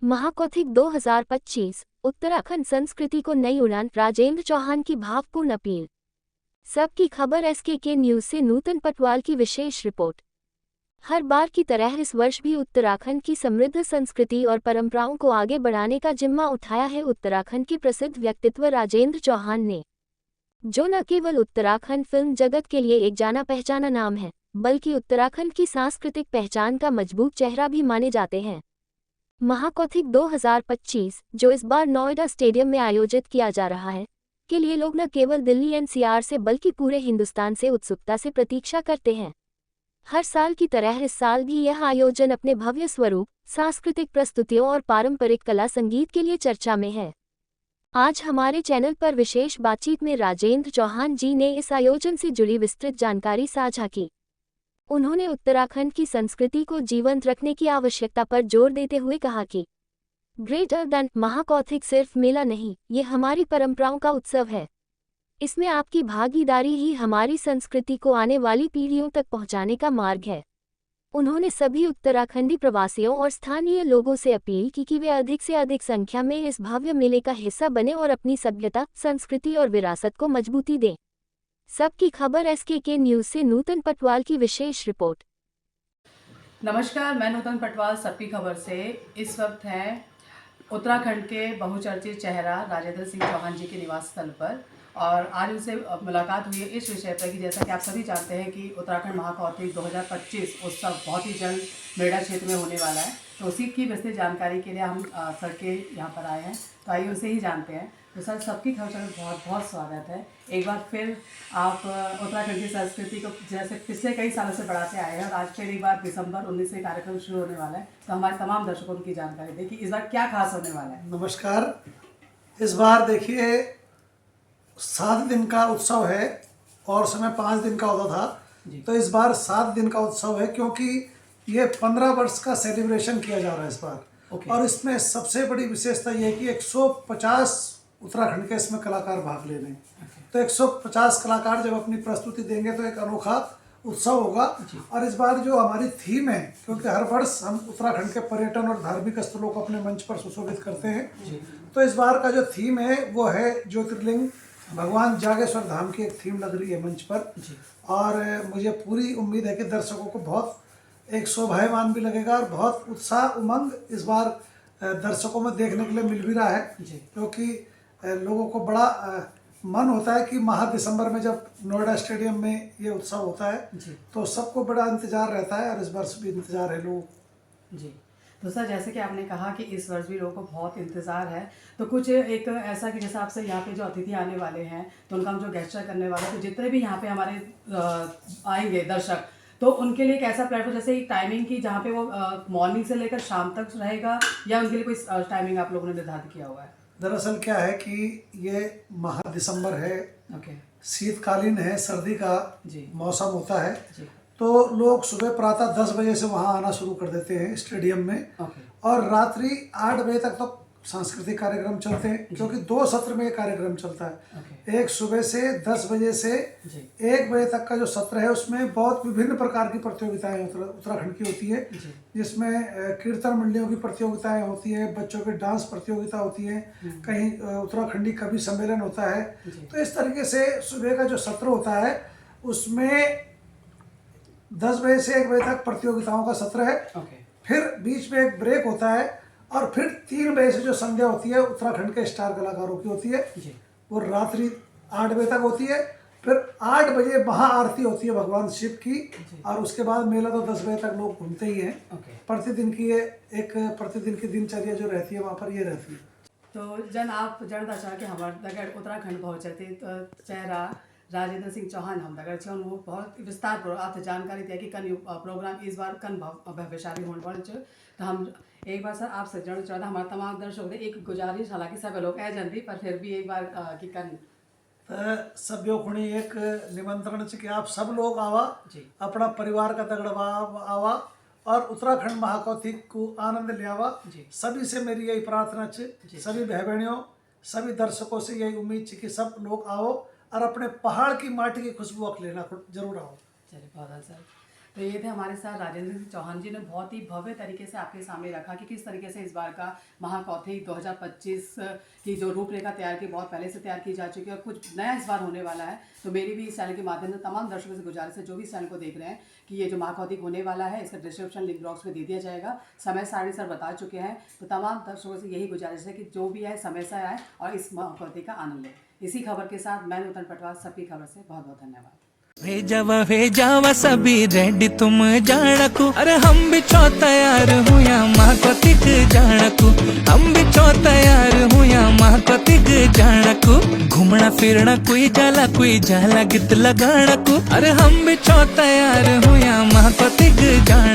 महाकौथिक 2025 उत्तराखंड संस्कृति को नई उड़ान, राजेंद्र चौहान की भावपूर्ण अपील। सबकी खबर SKK न्यूज से नूतन पटवाल की विशेष रिपोर्ट। हर बार की तरह इस वर्ष भी उत्तराखंड की समृद्ध संस्कृति और परंपराओं को आगे बढ़ाने का जिम्मा उठाया है उत्तराखंड के प्रसिद्ध व्यक्तित्व राजेंद्र चौहान ने, जो न केवल उत्तराखंड फिल्म जगत के लिए एक जाना पहचाना नाम है, बल्कि उत्तराखंड की सांस्कृतिक पहचान का मजबूत चेहरा भी माने जाते हैं। महाकौथिक 2025, जो इस बार नोएडा स्टेडियम में आयोजित किया जा रहा है, के लिए लोग न केवल दिल्ली NCR से बल्कि पूरे हिंदुस्तान से उत्सुकता से प्रतीक्षा करते हैं। हर साल की तरह इस साल भी यह आयोजन अपने भव्य स्वरूप, सांस्कृतिक प्रस्तुतियों और पारंपरिक कला संगीत के लिए चर्चा में है। आज हमारे चैनल पर विशेष बातचीत में राजेंद्र चौहान जी ने इस आयोजन से जुड़ी विस्तृत जानकारी साझा की। उन्होंने उत्तराखंड की संस्कृति को जीवंत रखने की आवश्यकता पर जोर देते हुए कहा कि ग्रेटर देन महाकौथिक सिर्फ मेला नहीं, ये हमारी परंपराओं का उत्सव है। इसमें आपकी भागीदारी ही हमारी संस्कृति को आने वाली पीढ़ियों तक पहुंचाने का मार्ग है। उन्होंने सभी उत्तराखंडी प्रवासियों और स्थानीय लोगों से अपील की कि वे अधिक से अधिक संख्या में इस भव्य मेले का हिस्सा बने और अपनी सभ्यता, संस्कृति और विरासत को मजबूती दें। सबकी खबर SKK न्यूज से नूतन पटवाल की विशेष रिपोर्ट। नमस्कार, मैं नूतन पटवाल सबकी खबर से इस वक्त हैं उत्तराखंड के बहुचर्चित चेहरा राजेंद्र सिंह चौहान जी के निवास स्थल पर, और आज उनसे मुलाकात हुई है इस विषय पर कि जैसा कि आप सभी जानते हैं कि उत्तराखंड महाकौथिक 2025 उत्सव बहुत ही जल्द नोएडा क्षेत्र में होने वाला है। तो उसी की विस्तृत जानकारी के लिए हम सर के यहाँ पर आए हैं, तो आइए उनसे ही जानते हैं। तो सर, सबकी खबर में बहुत बहुत स्वागत है। एक बार फिर आप उत्तराखंड की संस्कृति को जैसे पिछले कई सालों से बढ़ाते आए हैं, और आज फिर एक बार दिसंबर 19 से कार्यक्रम शुरू होने वाला है, तो हमारे तमाम दर्शकों की जानकारी दें कि इस बार क्या खास होने वाला है। नमस्कार। इस बार देखिए 7 दिन का उत्सव है और समय 5 दिन का होता था, तो इस बार 7 दिन का उत्सव है क्योंकि ये 15 वर्ष का सेलिब्रेशन किया जा रहा है इस बार। और इसमें सबसे बड़ी विशेषता ये है कि 150 उत्तराखंड के इसमें कलाकार भाग ले रहे हैं। तो 150 कलाकार जब अपनी प्रस्तुति देंगे तो एक अनोखा उत्सव होगा। और इस बार जो हमारी थीम है, क्योंकि हर वर्ष हम उत्तराखंड के पर्यटन और धार्मिक स्थलों को अपने मंच पर सुशोभित करते हैं, तो इस बार का जो थीम है वो है ज्योतिर्लिंग भगवान जागेश्वर धाम की एक थीम लग रही है मंच पर। और मुझे पूरी उम्मीद है कि दर्शकों को बहुत एक शोभायमान भी लगेगा और बहुत उत्साह उमंग इस बार दर्शकों में देखने के लिए मिल भी रहा है, क्योंकि लोगों को बड़ा मन होता है कि माह दिसंबर में जब नोएडा स्टेडियम में ये उत्सव होता है तो सबको बड़ा इंतजार रहता है, और इस वर्ष भी इंतजार है लोग जी। तो सर, जैसे कि आपने कहा कि इस वर्ष भी लोगों को बहुत इंतज़ार है, तो कुछ एक ऐसा कि जैसे आपसे यहाँ पे जो अतिथि आने वाले हैं तो उनका हम जो गेस्चर करने वाले हैं, तो जितने भी यहाँ पे हमारे आएंगे दर्शक, तो उनके लिए एक ऐसा प्लेटफॉर्म, जैसे एक टाइमिंग की जहाँ पे वो मॉर्निंग से लेकर शाम तक रहेगा, या उनके लिए कोई टाइमिंग आप लोगों ने निर्धारित किया हुआ है? दरअसल क्या है कि ये माह दिसंबर है, शीतकालीन है, सर्दी का मौसम होता है, तो लोग सुबह प्रातः 10 बजे से वहाँ आना शुरू कर देते हैं स्टेडियम में। और रात्रि 8 बजे तक तो सांस्कृतिक कार्यक्रम चलते हैं, क्योंकि 2 सत्र में ये कार्यक्रम चलता है। एक सुबह से 10 बजे से 1 बजे तक का जो सत्र है उसमें बहुत विभिन्न प्रकार की प्रतियोगिताएं उत्तराखंड की होती है, जिसमें कीर्तन मंडलियों की प्रतियोगिताएं होती है, बच्चों की डांस प्रतियोगिता होती है, कहीं उत्तराखंडी कवि सम्मेलन होता है। तो इस तरीके से सुबह का जो सत्र होता है उसमें 10 बजे से 1 बजे तक प्रतियोगिताओं का सत्र है। फिर बीच में एक ब्रेक होता है, और फिर 3 बजे से जो संध्या होती है उत्तराखंड के स्टार कलाकारों की होती है, वो रात्रि 8 बजे तक होती है। फिर 8 बजे महाआरती होती है भगवान शिव की, और उसके बाद मेला तो 10 बजे तक लोग घूमते ही हैं। प्रतिदिन की ये एक प्रतिदिन की दिनचर्या जो रहती है वहाँ पर ये रहती है। तो आप जानना चाह के हमारे उत्तराखंड पहुँचते चेहरा राजेंद्र सिंह चौहान हम दगड़ वो बहुत विस्तार आप जानकारी दिया कि कन प्रोग्राम इस बार कन भव्यशाली होने वाले। तो हम एक बार सर आपसे जानना चाहता, हमारे तमाम दर्शक एक गुजारिश, हालांकि सब लोग है जल्दी, पर फिर भी एक बार कि कन सभ्यों खुणी एक निमंत्रण कि आप सब लोग आवा, अपना परिवार का दगड़वा आवा और उत्तराखंड महाकौथिक को आनंद ले आवा। सभी से मेरी यही प्रार्थना है, सभी भाई बहनों, सभी दर्शकों से यही उम्मीद है कि सब लोग आओ और अपने पहाड़ की माटी की खुशबू लेना जरूर आओ। चलिए, बहुत सर। तो ये थे हमारे साथ राजेंद्र सिंह चौहान जी ने बहुत ही भव्य तरीके से आपके सामने रखा कि किस तरीके से इस बार का महाकौथिग 2025 की जो रूपरेखा तैयार की बहुत पहले से तैयार की जा चुकी है और कुछ नया इस बार होने वाला है। तो मेरी भी इस चैनल के माध्यम से तमाम दर्शकों से गुजारिश है जो भी इस चैनल को देख रहे हैं कि ये जो महाकौथिग होने वाला है इसका डिस्क्रिप्शन लिंक बॉक्स में दे दिया जाएगा। समय सारणी सर बता चुके हैं, तो तमाम दर्शकों से यही गुजारिश है कि जो भी है समय से आए और इस महाकौथिग का आनंद लें। इसी खबर के साथ मैं नूतन पटवाल, सबकी खबर से बहुत बहुत धन्यवाद। भेजावा सभी रेडी तुम जाणकू, अरे हम भी छो तैयार हूँ या महाकौथिग जाणकू, हम भी छो तैयार हूँ या महाकौथिग जाणकू। घूमना फिरना कोई जाला गीत लगाणकू, अरे हम भी छो तैयार हूँ या महाकौथिग जाणकू।